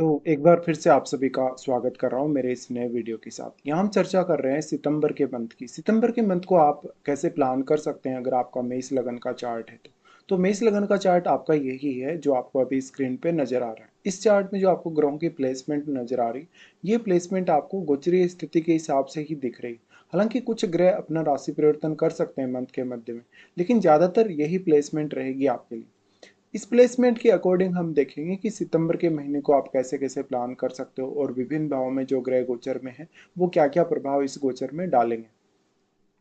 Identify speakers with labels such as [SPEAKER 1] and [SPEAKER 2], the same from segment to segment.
[SPEAKER 1] तो एक बार फिर से आप सभी का स्वागत कर रहा हूँ मेरे इस नए वीडियो के साथ। यहाँ हम चर्चा कर रहे हैं सितंबर के मंथ की। सितंबर के मंथ को आप कैसे प्लान कर सकते हैं अगर आपका मेष लगन का चार्ट है तो मेष लगन का चार्ट आपका यही है जो आपको अभी स्क्रीन पे नजर आ रहा है। इस चार्ट में जो आपको ग्रहों की प्लेसमेंट नजर आ रही, ये प्लेसमेंट आपको गोचरीय स्थिति के हिसाब से ही दिख रही। हालांकि कुछ ग्रह अपना राशि परिवर्तन कर सकते हैं मंथ के मध्य में, लेकिन ज्यादातर यही प्लेसमेंट रहेगी आपके लिए। इस प्लेसमेंट के अकॉर्डिंग हम देखेंगे कि सितंबर के महीने को आप कैसे कैसे प्लान कर सकते हो और विभिन्न भावों में जो ग्रह गोचर में है वो क्या क्या प्रभाव इस गोचर में डालेंगे।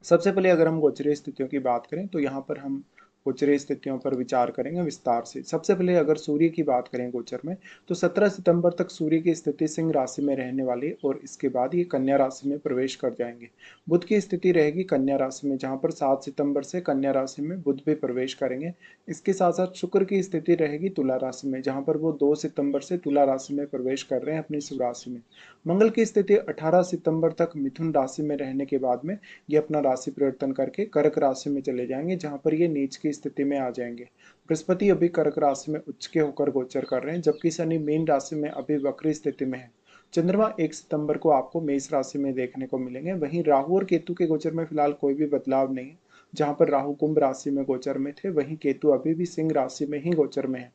[SPEAKER 1] सबसे पहले अगर हम गोचरीय स्थितियों की बात करें तो यहाँ पर हम गोचरीय स्थितियों पर विचार करेंगे विस्तार से। सबसे पहले अगर सूर्य की बात करें गोचर में, तो 17 सितंबर तक सूर्य की स्थिति सिंह राशि में रहने वाली है और इसके बाद ये कन्या राशि में प्रवेश कर जाएंगे। बुध की स्थिति रहेगी कन्या राशि में, जहाँ पर 7 सितंबर से कन्या राशि में बुध भी प्रवेश करेंगे। इसके साथ साथ शुक्र की स्थिति रहेगी तुला राशि में, जहाँ पर वो 2 सितंबर से तुला राशि में प्रवेश कर रहे हैं अपनी स्वराशि में। मंगल की स्थिति 18 सितंबर तक मिथुन राशि में रहने के बाद में ये अपना राशि परिवर्तन करके कर्क राशि में चले जाएंगे, जहां पर ये नीच की स्थिति में आ जाएंगे। बृहस्पति अभी कर्क राशि में उच्च के होकर गोचर कर रहे हैं, जबकि शनि मीन राशि में अभी वक्री स्थिति में है। चंद्रमा 1 सितंबर को आपको मेष राशि में देखने को मिलेंगे। वहीं राहु और केतु के गोचर में फिलहाल कोई भी बदलाव नहीं है। जहां पर राहु कुंभ राशि में गोचर में थे, वहीं केतु अभी भी सिंह राशि में ही गोचर में है।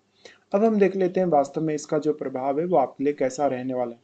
[SPEAKER 1] अब हम देख लेते हैं वास्तव में इसका जो प्रभाव है वो आपके लिए कैसा रहने वाला है।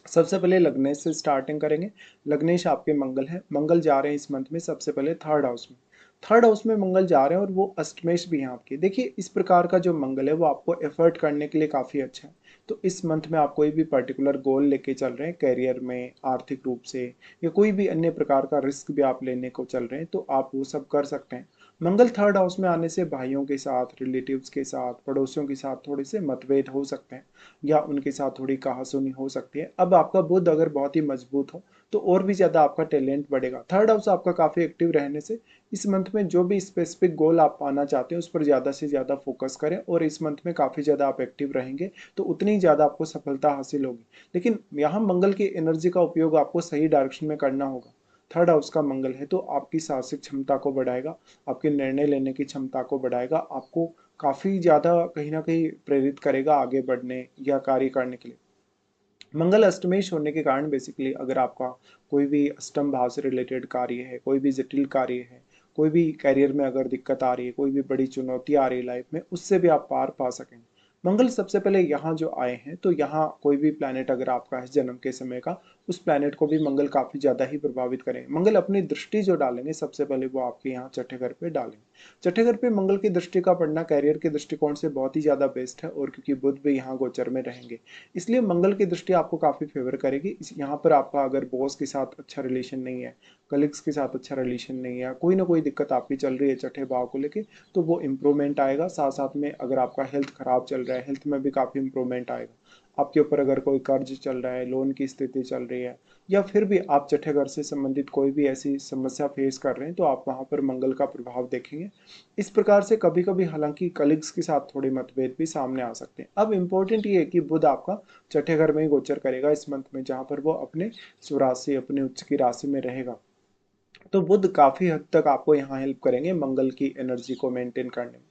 [SPEAKER 1] सबसे पहले लग्नेश से स्टार्टिंग करेंगे। लग्नेश आपके मंगल है, मंगल जा रहे हैं इस मंथ में सबसे पहले थर्ड हाउस में। थर्ड हाउस में मंगल जा रहे हैं और वो अष्टमेश भी हैं आपके। देखिए इस प्रकार का जो मंगल है वो आपको एफर्ट करने के लिए काफ़ी अच्छा है। तो इस मंथ में आप कोई भी पर्टिकुलर गोल लेके चल रहे हैं कैरियर में, आर्थिक रूप से, या कोई भी अन्य प्रकार का रिस्क भी आप लेने को चल रहे हैं तो आप वो सब कर सकते हैं। मंगल थर्ड हाउस में आने से भाइयों के साथ, रिलेटिव्स के साथ, पड़ोसियों के साथ थोड़े से मतभेद हो सकते हैं या उनके साथ थोड़ी कहासुनी हो सकती है। अब आपका बुध अगर बहुत ही मजबूत हो तो और भी ज़्यादा आपका टैलेंट बढ़ेगा। थर्ड हाउस आपका काफ़ी एक्टिव रहने से इस मंथ में जो भी स्पेसिफिक गोल आप पाना चाहते हैं उस पर ज़्यादा से ज़्यादा फोकस करें, और इस मंथ में काफ़ी ज़्यादा आप एक्टिव रहेंगे तो उतनी ज़्यादा आपको सफलता हासिल होगी। लेकिन यहाँ मंगल की एनर्जी का उपयोग आपको सही डायरेक्शन में करना होगा। थर्ड हाउस का मंगल है तो आपकी साहसिक क्षमता को बढ़ाएगा, आपके निर्णय लेने की क्षमता को बढ़ाएगा, आपको काफ़ी ज़्यादा कहीं ना कहीं प्रेरित करेगा आगे बढ़ने या कार्य करने के लिए। मंगल अष्टमेश होने के कारण बेसिकली अगर आपका कोई भी अष्टम भाव से रिलेटेड कार्य है, कोई भी जटिल कार्य है, कोई भी करियर में अगर दिक्कत आ रही है, कोई भी बड़ी चुनौती आ रही है लाइफ में, उससे भी आप पार पा सकेंगे। मंगल सबसे पहले यहाँ जो आए हैं तो यहाँ कोई भी प्लैनेट अगर आपका है जन्म के समय का, उस प्लैनेट को भी मंगल काफी ज्यादा ही प्रभावित करेंगे। मंगल अपनी दृष्टि जो डालेंगे सबसे पहले वो आपके यहाँ छठे घर पे डालेंगे। छठे घर पे मंगल की दृष्टि का पड़ना कैरियर के दृष्टिकोण से बहुत ही ज्यादा बेस्ट है, और क्योंकि बुध भी यहाँ गोचर में रहेंगे इसलिए मंगल की दृष्टि आपको काफ़ी फेवर करेगी। यहाँ पर आपका अगर बॉस के साथ अच्छा रिलेशन नहीं है, कलीग्स के साथ अच्छा रिलेशन नहीं है, कोई ना कोई दिक्कत आपकी चल रही है छठे भाव को लेके, तो वो इम्प्रूवमेंट आएगा। साथ साथ में अगर आपका हेल्थ खराब चल रहा है, हेल्थ में भी काफ़ी इम्प्रूवमेंट आएगा। आपके ऊपर अगर कोई कर्ज चल रहा है, लोन की स्थिति चल रही है, या फिर भी आप छठे घर से संबंधित कोई भी ऐसी समस्या फेस कर रहे हैं तो आप वहाँ पर मंगल का प्रभाव देखेंगे। इस प्रकार से कभी कभी हालांकि कलीग्स के साथ थोड़े मतभेद भी सामने आ सकते हैं। अब इम्पोर्टेंट ये है कि बुध आपका छठे घर में ही गोचर करेगा इस मंथ में, जहां पर वो अपने स्वराशि, अपने उच्च की राशि में रहेगा। तो बुध काफी हद तक आपको यहाँ हेल्प करेंगे मंगल की एनर्जी को मेंटेन करने में।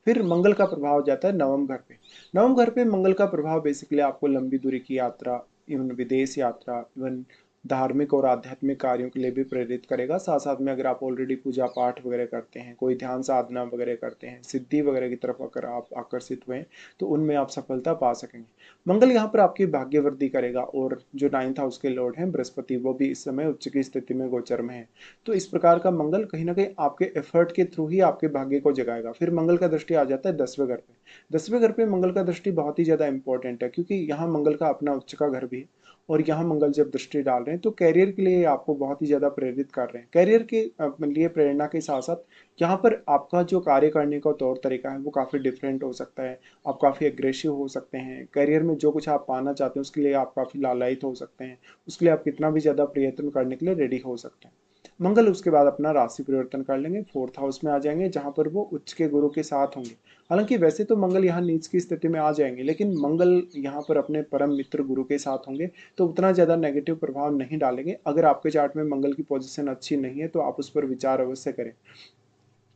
[SPEAKER 1] फिर मंगल का प्रभाव जाता है नवम घर पे। नवम घर पे मंगल का प्रभाव बेसिकली आपको लंबी दूरी की यात्रा, इवन विदेश यात्रा, इवन धार्मिक और आध्यात्मिक कार्यों के लिए भी प्रेरित करेगा। साथ साथ में अगर आप ऑलरेडी पूजा पाठ वगैरह करते हैं, कोई ध्यान साधना वगैरह करते हैं, सिद्धि वगैरह की तरफ अगर आप आकर्षित हुए तो उनमें आप सफलता पा सकेंगे। मंगल यहाँ पर आपकी भाग्य वृद्धि करेगा, और जो 9th हाउस के लॉर्ड हैं बृहस्पति, वो भी इस समय उच्च की स्थिति में गोचर में है। तो इस प्रकार का मंगल कहीं ना कहीं आपके एफर्ट के थ्रू ही आपके भाग्य को जगाएगा। फिर मंगल का दृष्टि आ जाता है 10वें घर पे। 10वें घर पे मंगल का दृष्टि बहुत ही ज्यादा इंपॉर्टेंट है, क्योंकि यहाँ मंगल का अपना उच्च का घर भी है, और यहाँ मंगल जब दृष्टि डाल रहे हैं तो कैरियर के लिए आपको बहुत ही ज्यादा प्रेरित कर रहे हैं। कैरियर के लिए प्रेरणा के साथ साथ यहाँ पर आपका जो कार्य करने का तौर तरीका है वो काफी डिफरेंट हो सकता है। आप काफी एग्रेसिव हो सकते हैं, कैरियर में जो कुछ आप पाना चाहते हैं उसके लिए आप काफी लालायित हो सकते हैं, उसके लिए आप कितना भी ज्यादा प्रयत्न करने के लिए रेडी हो सकते हैं। मंगल उसके बाद अपना राशि परिवर्तन कर लेंगे, फोर्थ हाउस में आ जाएंगे, जहां पर वो उच्च के गुरु के साथ होंगे। हालांकि वैसे तो मंगल यहाँ नीच की स्थिति में आ जाएंगे, लेकिन मंगल यहाँ पर अपने परम मित्र गुरु के साथ होंगे तो उतना ज्यादा नेगेटिव प्रभाव नहीं डालेंगे। अगर आपके चार्ट में मंगल की पोजीशन अच्छी नहीं है तो आप उस पर विचार अवश्य करें।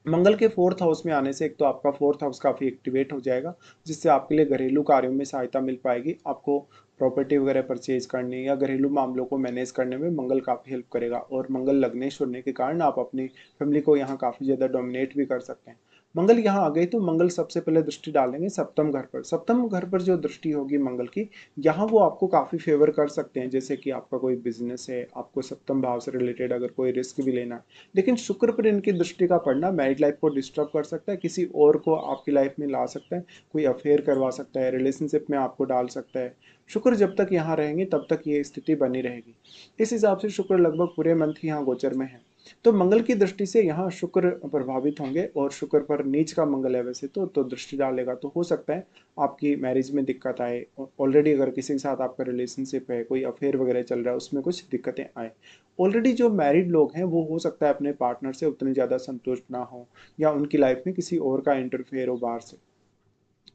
[SPEAKER 1] मंगल के फोर्थ हाउस में आने से एक तो आपका फोर्थ हाउस काफ़ी एक्टिवेट हो जाएगा, जिससे आपके लिए घरेलू कार्यों में सहायता मिल पाएगी। आपको प्रॉपर्टी वगैरह परचेज करने या घरेलू मामलों को मैनेज करने में मंगल काफ़ी हेल्प करेगा, और मंगल लग्नेश होने के कारण आप अपनी फैमिली को यहाँ काफ़ी ज़्यादा डोमिनेट भी कर सकते हैं। मंगल यहाँ आ गई तो मंगल सबसे पहले दृष्टि डालेंगे सप्तम घर पर। सप्तम घर पर जो दृष्टि होगी मंगल की, यहाँ वो आपको काफ़ी फेवर कर सकते हैं, जैसे कि आपका कोई बिजनेस है, आपको सप्तम भाव से रिलेटेड अगर कोई रिस्क भी लेना है। लेकिन शुक्र पर इनकी दृष्टि का पड़ना मैरिड लाइफ को डिस्टर्ब कर सकता है, किसी और को आपकी लाइफ में ला सकता है, कोई अफेयर करवा सकता है, रिलेशनशिप में आपको डाल सकता है। शुक्र जब तक यहाँ रहेंगे तब तक ये स्थिति बनी रहेगी। इस हिसाब से शुक्र लगभग पूरे मंथ ही यहाँ गोचर में है। तो मंगल की दृष्टि से यहाँ शुक्र प्रभावित होंगे, और शुक्र पर नीच का मंगल है वैसे तो दृष्टि डालेगा तो हो सकता है आपकी मैरिज में दिक्कत आए। ऑलरेडी अगर किसी के साथ आपका रिलेशनशिप है, कोई अफेयर वगैरह चल रहा है, उसमें कुछ दिक्कतें आए। ऑलरेडी जो मैरिड लोग हैं वो हो सकता है अपने पार्टनर से उतने ज़्यादा संतुष्ट ना हो, या उनकी लाइफ में किसी और का इंटरफेयर हो बाहर से।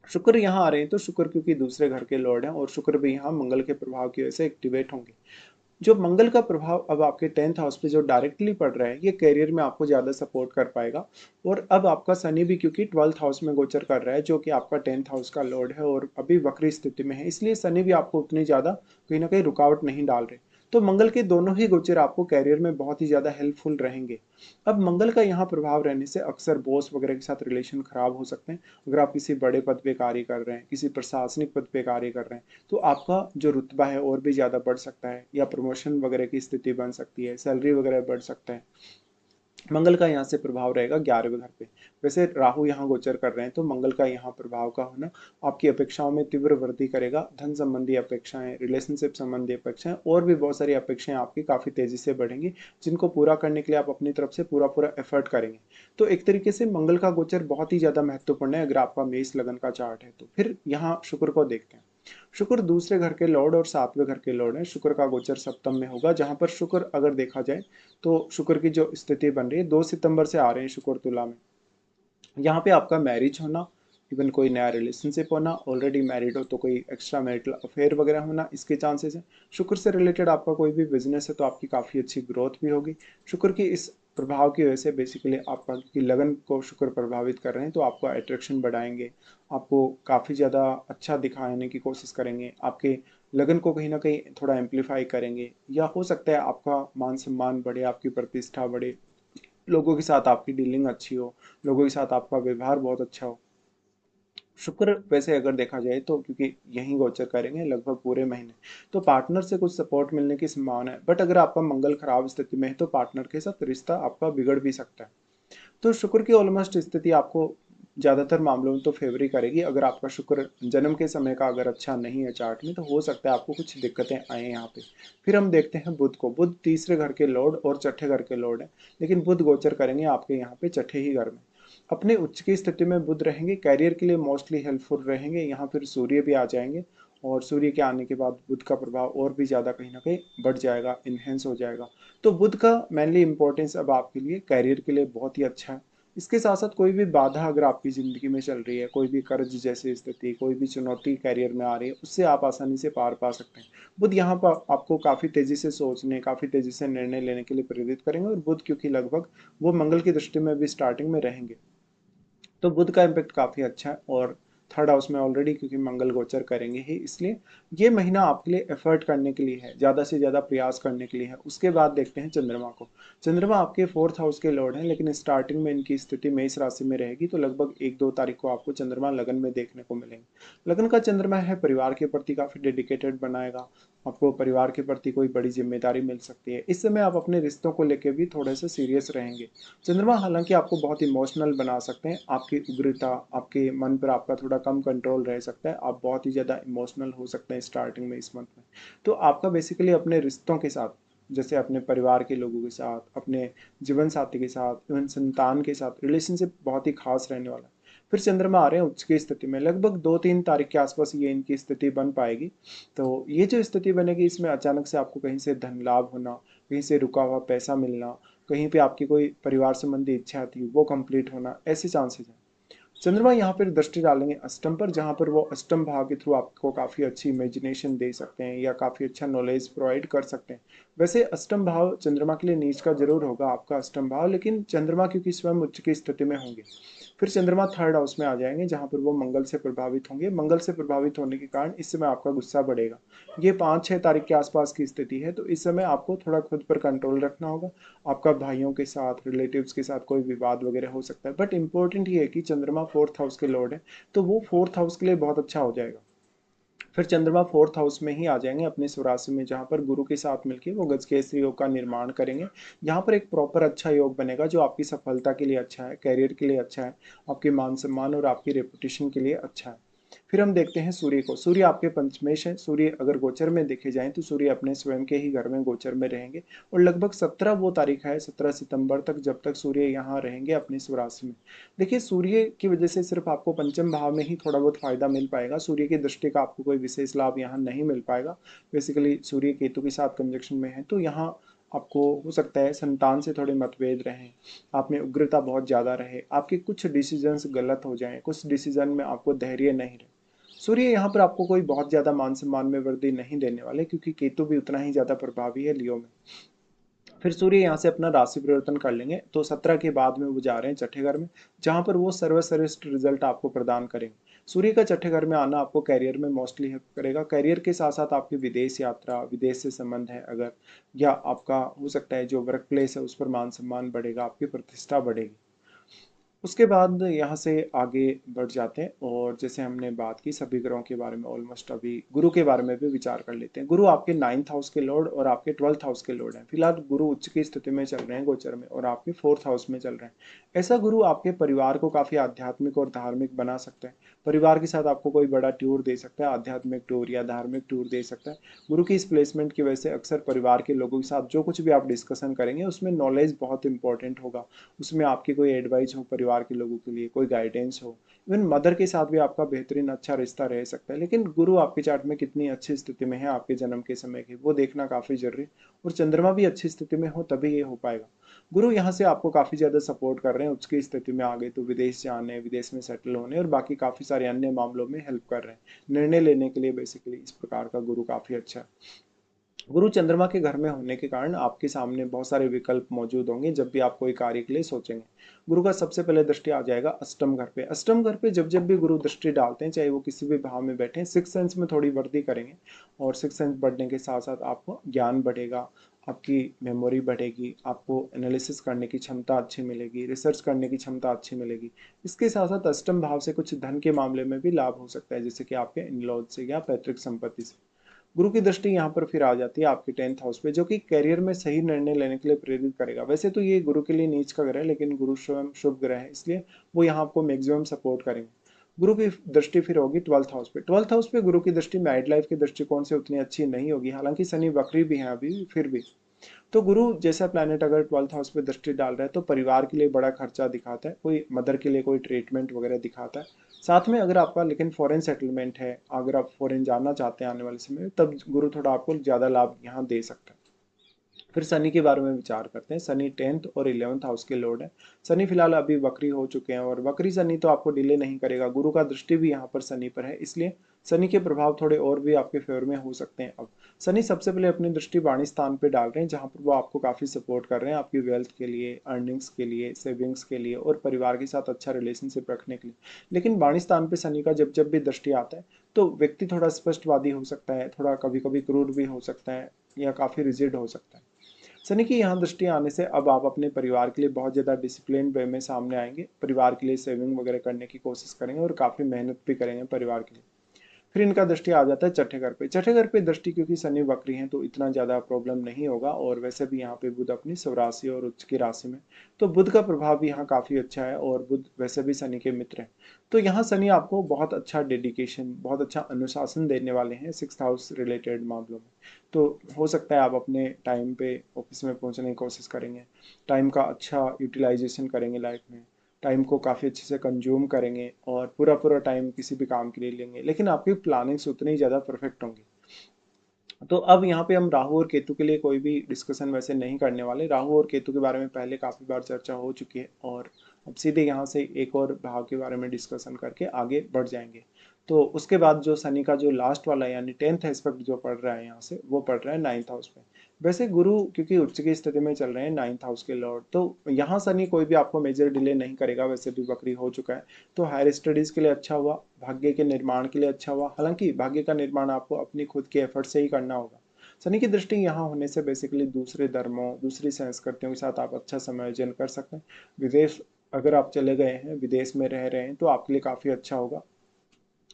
[SPEAKER 1] शुक्र यहाँ आ रहे हैं तो शुक्र क्योंकि दूसरे घर के लॉर्ड हैं, और शुक्र भी यहाँ मंगल के प्रभाव की वजह से एक्टिवेट होंगे। जो मंगल का प्रभाव अब आपके 10th हाउस पे जो डायरेक्टली पड़ रहा है, ये करियर में आपको ज़्यादा सपोर्ट कर पाएगा। और अब आपका शनि भी क्योंकि 12th हाउस में गोचर कर रहा है, जो कि आपका 10th हाउस का लॉर्ड है और अभी वक्री स्थिति में है, इसलिए शनि भी आपको उतनी ज़्यादा कहीं ना कहीं रुकावट नहीं डाल रहे। तो मंगल के दोनों ही गोचर आपको कैरियर में बहुत ही ज़्यादा हेल्पफुल रहेंगे। अब मंगल का यहाँ प्रभाव रहने से अक्सर बॉस वगैरह के साथ रिलेशन खराब हो सकते हैं। अगर आप किसी बड़े पद पे कार्य कर रहे हैं, किसी प्रशासनिक पद पे कार्य कर रहे हैं, तो आपका जो रुतबा है और भी ज़्यादा बढ़ सकता है, या प्रमोशन वगैरह की स्थिति बन सकती है, सैलरी वगैरह बढ़ सकता है। मंगल का यहाँ से प्रभाव रहेगा 11वें घर पे। वैसे राहु यहाँ गोचर कर रहे हैं, तो मंगल का यहाँ प्रभाव का होना आपकी अपेक्षाओं में तीव्र वृद्धि करेगा। धन संबंधी अपेक्षाएं, रिलेशनशिप संबंधी अपेक्षाएं, और भी बहुत सारी अपेक्षाएं आपकी काफ़ी तेजी से बढ़ेंगी, जिनको पूरा करने के लिए आप अपनी तरफ से पूरा पूरा एफर्ट करेंगे। तो एक तरीके से मंगल का गोचर बहुत ही ज़्यादा महत्वपूर्ण है अगर आपका मेष लगन का चार्ट है तो। फिर यहाँ शुक्र को देखते हैं। शुक्र दूसरे घर के लॉर्ड और 7वें घर के लॉर्ड है। शुक्र का गोचर सप्तम में होगा, जहां पर शुक्र अगर देखा जाए तो शुक्र की जो स्थिति बन रही है 2 सितंबर से आ रहे हैं शुक्र तुला में। यहाँ पे आपका मैरिज होना, इवन कोई नया रिलेशनशिप होना, ऑलरेडी मैरिड हो तो कोई एक्स्ट्रा मैरिटल अफेयर वगैरह होना, इसके चांसेस हैं। शुक्र से रिलेटेड आपका कोई भी बिजनेस है तो आपकी काफ़ी अच्छी ग्रोथ भी होगी। शुक्र की इस प्रभाव की वजह से बेसिकली आपका की लगन को शुक्र प्रभावित कर रहे हैं, तो आपका अट्रैक्शन बढ़ाएंगे, आपको काफ़ी ज़्यादा अच्छा दिखाने की कोशिश करेंगे, आपके लगन को कहीं ना कहीं थोड़ा एम्पलीफाई करेंगे, या हो सकता है आपका मान सम्मान बढ़े, आपकी प्रतिष्ठा बढ़े, लोगों के साथ आपकी डीलिंग अच्छी हो, लोगों के साथ आपका व्यवहार बहुत अच्छा हो। शुक्र वैसे अगर देखा जाए तो क्योंकि यहीं गोचर करेंगे लगभग पूरे महीने, तो पार्टनर से कुछ सपोर्ट मिलने की संभावना है। बट अगर आपका मंगल खराब स्थिति में है तो पार्टनर के साथ रिश्ता आपका बिगड़ भी सकता है। तो शुक्र की ऑलमोस्ट स्थिति आपको ज़्यादातर मामलों में तो फेवर ही करेगी। अगर आपका शुक्र जन्म के समय का अगर अच्छा नहीं है चार्ट में, तो हो सकता है आपको कुछ दिक्कतें आए यहाँ पे। फिर हम देखते हैं बुध को। बुध तीसरे घर के लॉर्ड और छठे घर के लॉर्ड है, लेकिन बुध गोचर करेंगे आपके यहाँ पे छठे ही घर में। अपने उच्च की स्थिति में बुध रहेंगे, कैरियर के लिए मोस्टली हेल्पफुल रहेंगे। यहाँ फिर सूर्य भी आ जाएंगे, और सूर्य के आने के बाद बुध का प्रभाव और भी ज़्यादा कहीं ना कहीं बढ़ जाएगा, इन्हेंस हो जाएगा। तो बुध का मेनली इंपॉर्टेंस अब आपके लिए कैरियर के लिए बहुत ही अच्छा है। इसके साथ साथ कोई भी बाधा अगर आपकी ज़िंदगी में चल रही है, कोई भी कर्ज जैसी स्थिति, कोई भी चुनौती कैरियर में आ रही है, उससे आप आसानी से पार पा सकते हैं। बुध यहाँ पर आपको काफ़ी तेज़ी से सोचने, काफ़ी तेज़ी से निर्णय लेने के लिए प्रेरित करेंगे। और बुध क्योंकि लगभग वो मंगल की दृष्टि में भी स्टार्टिंग में रहेंगे, तो बुध का इम्पैक्ट काफ़ी अच्छा है। और थर्ड हाउस में ऑलरेडी क्योंकि मंगल गोचर करेंगे ही, इसलिए ये महीना आपके लिए एफर्ट करने के लिए है, ज़्यादा से ज़्यादा प्रयास करने के लिए है। उसके बाद देखते हैं चंद्रमा को। चंद्रमा आपके फोर्थ हाउस के लॉर्ड हैं, लेकिन स्टार्टिंग में इनकी स्थिति मेष राशि में रहेगी, तो लगभग 1-2 तारीख को आपको चंद्रमा लगन में देखने को मिलेंगे। लगन का चंद्रमा है, परिवार के प्रति काफ़ी डेडिकेटेड बनाएगा, आपको परिवार के प्रति कोई बड़ी जिम्मेदारी मिल सकती है। इस समय आप अपने रिश्तों को लेकर भी थोड़े से सीरियस रहेंगे। चंद्रमा हालांकि आपको बहुत इमोशनल बना सकते हैं, आपकी उग्रता, आपके मन पर आपका थोड़ा कम कंट्रोल रह सकता है, आप बहुत ही ज़्यादा इमोशनल हो सकते हैं स्टार्टिंग में इस मंथ में। तो आपका बेसिकली अपने रिश्तों के साथ, जैसे अपने परिवार के लोगों के साथ, अपने जीवन साथी के साथ, इवन संतान के साथ रिलेशनशिप बहुत ही खास रहने वाला है। फिर चंद्रमा आ रहे हैं उच्च की स्थिति में, लगभग 2-3 तारीख के आसपास ये इनकी स्थिति बन पाएगी। तो ये जो स्थिति बनेगी, इसमें अचानक से आपको कहीं से धन लाभ होना, कहीं से रुका हुआ पैसा मिलना, कहीं पे आपकी कोई परिवार संबंधी इच्छा थी वो कंप्लीट होना, ऐसे चांसेस हैं। चंद्रमा यहाँ पर दृष्टि डालेंगे अष्टम पर, जहाँ पर वो अष्टम भाव के थ्रू आपको काफ़ी अच्छी इमेजिनेशन दे सकते हैं या काफ़ी अच्छा नॉलेज प्रोवाइड कर सकते हैं। वैसे अष्टम भाव चंद्रमा के लिए नीच का जरूर होगा आपका अष्टम भाव, लेकिन चंद्रमा क्योंकि स्वयं उच्च की स्थिति में होंगे, फिर चंद्रमा थर्ड हाउस में आ जाएंगे जहाँ पर वो मंगल से प्रभावित होंगे। मंगल से प्रभावित होने के कारण इस समय आपका गुस्सा बढ़ेगा। ये 5-6 तारीख के आसपास की स्थिति है, तो इस समय आपको थोड़ा खुद पर कंट्रोल रखना होगा। आपका भाइयों के साथ, रिलेटिव्स के साथ कोई विवाद वगैरह हो सकता है, बट इंपॉर्टेंट ये है कि चंद्रमा फोर्थ हाउस के लॉर्ड है, तो वो फोर्थ हाउस के लिए बहुत अच्छा हो जाएगा। फिर चंद्रमा फोर्थ हाउस में ही आ जाएंगे अपने स्वराशि में, जहाँ पर गुरु के साथ मिलकर वो गजकेसरी योग का निर्माण करेंगे। यहाँ पर एक प्रॉपर अच्छा योग बनेगा जो आपकी सफलता के लिए अच्छा है, कैरियर के लिए अच्छा है, आपके मान सम्मान और आपकी रेपुटेशन के लिए अच्छा है। फिर हम देखते हैं सूर्य को। सूर्य आपके पंचमेश है। सूर्य अगर गोचर में देखे जाएं तो सूर्य अपने स्वयं के ही घर में गोचर में रहेंगे, और लगभग 17 वो तारीख है, 17 सितंबर तक, जब तक सूर्य यहाँ रहेंगे अपनी स्वराशि में। देखिए, सूर्य की वजह से सिर्फ आपको पंचम भाव में ही थोड़ा बहुत फायदा मिल पाएगा। सूर्य की दृष्टि का आपको कोई विशेष लाभ यहाँ नहीं मिल पाएगा। बेसिकली सूर्य केतु के साथ कंजक्शन में है, तो यहाँ आपको हो सकता है संतान से थोड़े मतभेद रहें, आप में उग्रता बहुत ज़्यादा रहे, आपके कुछ डिसीजंस गलत हो जाएं, कुछ डिसीजन में आपको धैर्य नहीं रहे। सूर्य यहाँ पर आपको कोई बहुत ज़्यादा मान सम्मान में वृद्धि नहीं देने वाले, क्योंकि केतु भी उतना ही ज़्यादा प्रभावी है लियो में। फिर सूर्य यहाँ से अपना राशि परिवर्तन कर लेंगे, तो 17 के बाद में वो जा रहे हैं छठे घर में, जहाँ पर वो सर्वश्रेष्ठ रिजल्ट आपको प्रदान करेंगे। सूर्य का छठे घर में आना आपको कैरियर में मोस्टली हेल्प करेगा। कैरियर के साथ साथ आपकी विदेश यात्रा, विदेश से संबंध है अगर, या आपका हो सकता है जो वर्क प्लेस है उस पर मान सम्मान बढ़ेगा, आपकी प्रतिष्ठा बढ़ेगी। उसके बाद यहाँ से आगे बढ़ जाते हैं, और जैसे हमने बात की सभी ग्रहों के बारे में, ऑलमोस्ट अभी गुरु के बारे में भी विचार कर लेते हैं। गुरु आपके 9th हाउस के लॉर्ड और आपके 12th हाउस के लॉर्ड हैं। फिलहाल गुरु उच्च की स्थिति में चल रहे हैं गोचर में, और आपके 4th हाउस में चल रहे हैं। ऐसा गुरु आपके परिवार को काफी आध्यात्मिक और धार्मिक बना सकता है। परिवार के साथ आपको कोई बड़ा टूर दे सकता है, आध्यात्मिक टूर या धार्मिक टूर दे सकता है। गुरु की इस प्लेसमेंट की वजह से अक्सर परिवार के लोगों के साथ जो कुछ भी आप डिस्कशन करेंगे उसमें नॉलेज बहुत इंपॉर्टेंट होगा। उसमें आपकी कोई एडवाइस हो परिवार के लोगों के लिए, कोई गाइडेंस हो, इवन मदर के साथ भी आपका बेहतरीन अच्छा रिश्ता रह सकता है। लेकिन गुरु आपके चार्ट में कितनी अच्छी स्थिति में है आपके जन्म के समय की, वो देखना काफी जरूरी है। और चंद्रमा भी अच्छी स्थिति में हो तभी ये हो पाएगा। गुरु यहाँ से आपको काफी ज्यादा सपोर्ट कर रहे हैं, उच्च की स्थिति में आ गए तो विदेश जाने, विदेश में सेटल होने और बाकी काफी सारे अन्य मामलों में हेल्प कर रहे हैं, निर्णय लेने के लिए। बेसिकली इस प्रकार का गुरु काफी अच्छा है। गुरु चंद्रमा के घर में होने के कारण आपके सामने बहुत सारे विकल्प मौजूद होंगे जब भी आप कोई कार्य के लिए सोचेंगे। गुरु का सबसे पहले दृष्टि आ जाएगा अष्टम घर पे। अष्टम घर पे जब जब भी गुरु दृष्टि डालते हैं, चाहे वो किसी भी भाव में बैठे, सिक्स सेंस में थोड़ी वृद्धि करेंगे, और सिक्स सेंस बढ़ने के साथ साथ आपको ज्ञान बढ़ेगा, आपकी मेमोरी बढ़ेगी, आपको एनालिसिस करने की क्षमता अच्छी मिलेगी, रिसर्च करने की क्षमता अच्छी मिलेगी। इसके साथ साथ अष्टम भाव से कुछ धन के मामले में भी लाभ हो सकता है, जैसे कि आपके इन लॉज से या पैतृक संपत्ति से। गुरु की दृष्टि यहाँ पर फिर आ जाती है आपके 10th हाउस पे, जो कि करियर में सही निर्णय लेने के लिए प्रेरित करेगा। वैसे तो ये गुरु के लिए नीच का ग्रह है, लेकिन गुरु स्वयं शुभ ग्रह है, इसलिए वो यहाँ आपको मैक्सिमम सपोर्ट करेंगे। गुरु की दृष्टि फिर होगी 12th हाउस पे। 12th हाउस पे गुरु की दृष्टि मैरिड लाइफ के दृष्टिकोण से उतनी अच्छी नहीं होगी, हालांकि शनि वक्री भी है अभी, फिर भी। तो गुरु जैसा प्लैनेट अगर 12th हाउस पे दृष्टि डाल रहा है तो परिवार के लिए बड़ा खर्चा दिखाता है, कोई मदर के लिए कोई ट्रीटमेंट वगैरह दिखाता है। साथ में अगर आपका लेकिन फॉरेन सेटलमेंट है, अगर आप फॉरेन जाना चाहते हैं आने वाले समय में, तब गुरु थोड़ा आपको ज़्यादा लाभ यहाँ दे सकता है। फिर शनि के बारे में विचार करते हैं। शनि 10th और 11th हाउस के लॉर्ड है। शनि फिलहाल अभी वक्री हो चुके हैं, और वक्री शनि तो आपको डिले नहीं करेगा। गुरु का दृष्टि भी यहाँ पर शनि पर है, इसलिए शनि के प्रभाव थोड़े और भी आपके फेवर में हो सकते हैं। अब शनि सबसे पहले अपनी दृष्टि वाणी स्थान पे डाल रहे हैं, जहाँ पर वो आपको काफी सपोर्ट कर रहे हैं आपकी वेल्थ के लिए, अर्निंग्स के लिए, सेविंग्स के लिए और परिवार के साथ अच्छा रिलेशनशिप रखने के लिए। लेकिन वाणी स्थान पे शनि का जब जब भी दृष्टि आता है तो व्यक्ति थोड़ा स्पष्टवादी हो सकता है, थोड़ा कभी कभी क्रूर भी हो सकता है, या काफी रिजिड हो सकता है। शनि की यहाँ दृष्टि आने से अब आप अपने परिवार के लिए बहुत ज़्यादा डिसिप्लिन वे में सामने आएंगे, परिवार के लिए सेविंग वगैरह करने की कोशिश करेंगे और काफ़ी मेहनत भी करेंगे परिवार के लिए। फिर इनका दृष्टि आ जाता है छठे घर पे। छठे घर पे दृष्टि क्योंकि शनि वक्री हैं तो इतना ज़्यादा प्रॉब्लम नहीं होगा, और वैसे भी यहाँ पे बुध अपनी स्वराशि और उच्च की राशि में, तो बुध का प्रभाव भी यहाँ काफ़ी अच्छा है, और बुध वैसे भी शनि के मित्र हैं। तो यहाँ शनि आपको बहुत अच्छा डेडिकेशन, बहुत अच्छा अनुशासन देने वाले हैं 6th हाउस रिलेटेड मामलों में। तो हो सकता है आप अपने टाइम पे ऑफिस में पहुँचने की कोशिश करेंगे, टाइम का अच्छा यूटिलाइजेशन करेंगे लाइफ में, टाइम को काफ़ी अच्छे से कंज्यूम करेंगे, और पूरा पूरा टाइम किसी भी काम के लिए लेंगे, लेकिन आपकी प्लानिंग्स उतनी ही ज़्यादा परफेक्ट होंगी। तो अब यहाँ पे हम राहु और केतु के लिए कोई भी डिस्कशन वैसे नहीं करने वाले। राहु और केतु के बारे में पहले काफ़ी बार चर्चा हो चुकी है और अब सीधे यहाँ से एक और भाव के बारे में डिस्कशन करके आगे बढ़ जाएंगे। तो उसके बाद जो शनि का जो लास्ट वाला यानी 10th एस्पेक्ट जो पढ़ रहा है यहाँ से, वो पढ़ रहा है 9th हाउस में। वैसे गुरु क्योंकि उच्च की स्थिति में चल रहे हैं 9th हाउस के लॉर्ड, तो यहाँ शनि कोई भी आपको मेजर डिले नहीं करेगा, वैसे भी वक्री हो चुका है। तो हायर स्टडीज के लिए अच्छा हुआ, भाग्य के निर्माण के लिए अच्छा हुआ। हालांकि भाग्य का निर्माण आपको अपनी खुद के एफर्ट से ही करना होगा। शनि की दृष्टि यहाँ होने से बेसिकली दूसरे धर्मों, दूसरी संस्कृतियों के साथ आप अच्छा समायोजन कर सकते हैं। विदेश अगर आप चले गए हैं, विदेश में रह रहे हैं, तो आपके लिए काफ़ी अच्छा होगा।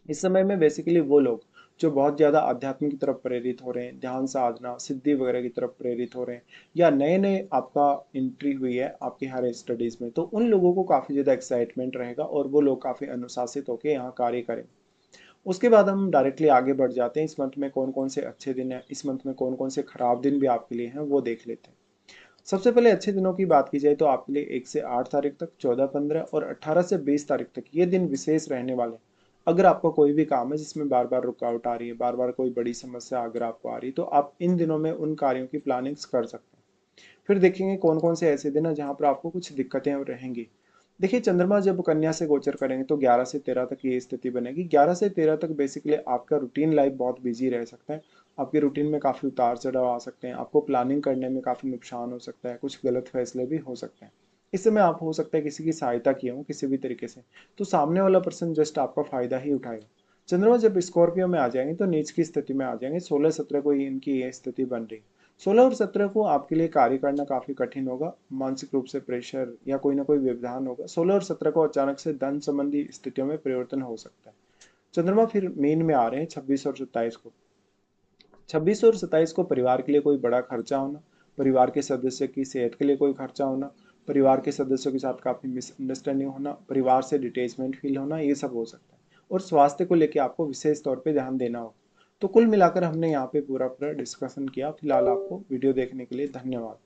[SPEAKER 1] इस समय में बेसिकली वो लोग जो बहुत ज़्यादा आध्यात्म की तरफ प्रेरित हो रहे हैं, ध्यान साधना, सिद्धि वगैरह की तरफ प्रेरित हो रहे हैं, या नए नए आपका एंट्री हुई है आपकी हायर स्टडीज़ में, तो उन लोगों को काफ़ी ज़्यादा एक्साइटमेंट रहेगा और वो लोग काफ़ी अनुशासित होकर यहाँ कार्य करें। उसके बाद हम डायरेक्टली आगे बढ़ जाते हैं। इस मंथ में कौन कौन से अच्छे दिन हैं, इस मंथ में कौन कौन से खराब दिन भी आपके लिए हैं, वो देख लेते हैं। सबसे पहले अच्छे दिनों की बात की जाए तो आपके लिए 1 से 8 तारीख तक, 14, 15 और 18 से 20 तारीख तक ये दिन विशेष रहने वाले हैं। अगर आपका कोई भी काम है जिसमें बार बार रुकावट आ रही है, बार बार कोई बड़ी समस्या अगर आपको आ रही है, तो आप इन दिनों में उन कार्यों की प्लानिंग्स कर सकते हैं। फिर देखेंगे कौन कौन से ऐसे दिन हैं जहाँ पर आपको कुछ दिक्कतें रहेंगी। देखिए, चंद्रमा जब कन्या से गोचर करेंगे तो 11 से 13 तक ये स्थिति बनेगी। 11 से 13 तक बेसिकली आपका रूटीन लाइफ बहुत बिजी रह सकता है। आपके रूटीन में काफ़ी उतार चढ़ाव आ सकते हैं, आपको प्लानिंग करने में काफ़ी नुकसान हो सकता है, कुछ गलत फैसले भी हो सकते हैं। इस समय आप हो सकता है किसी की सहायता किए हो किसी भी तरीके से, तो सामने वाला पर्सन जस्ट आपका फायदा ही उठाएगा। चंद्रमा जब स्कॉर्पियो में आ जाएंगे तो नीच की स्थिति में आ जाएंगे। 16-17 को इनकी ये स्थिति बन रही। 16 और 17 को आपके लिए कार्य करना काफी कठिन होगा, मानसिक रूप से प्रेशर या कोई ना कोई व्यवधान होगा। 16 और 17 को अचानक से धन संबंधी स्थितियों में परिवर्तन हो सकता है। चंद्रमा फिर मीन में आ रहे हैं 26 और 27 को। 26 और 27 को परिवार के लिए कोई बड़ा खर्चा होना, परिवार के सदस्य की सेहत के लिए कोई खर्चा होना, परिवार के सदस्यों के साथ काफ़ी मिसअंडरस्टैंडिंग होना, परिवार से डिटेचमेंट फील होना, ये सब हो सकता है। और स्वास्थ्य को लेकर आपको विशेष तौर पे ध्यान देना होगा। तो कुल मिलाकर हमने यहाँ पे पूरा पूरा डिस्कशन किया। फिलहाल आपको वीडियो देखने के लिए धन्यवाद।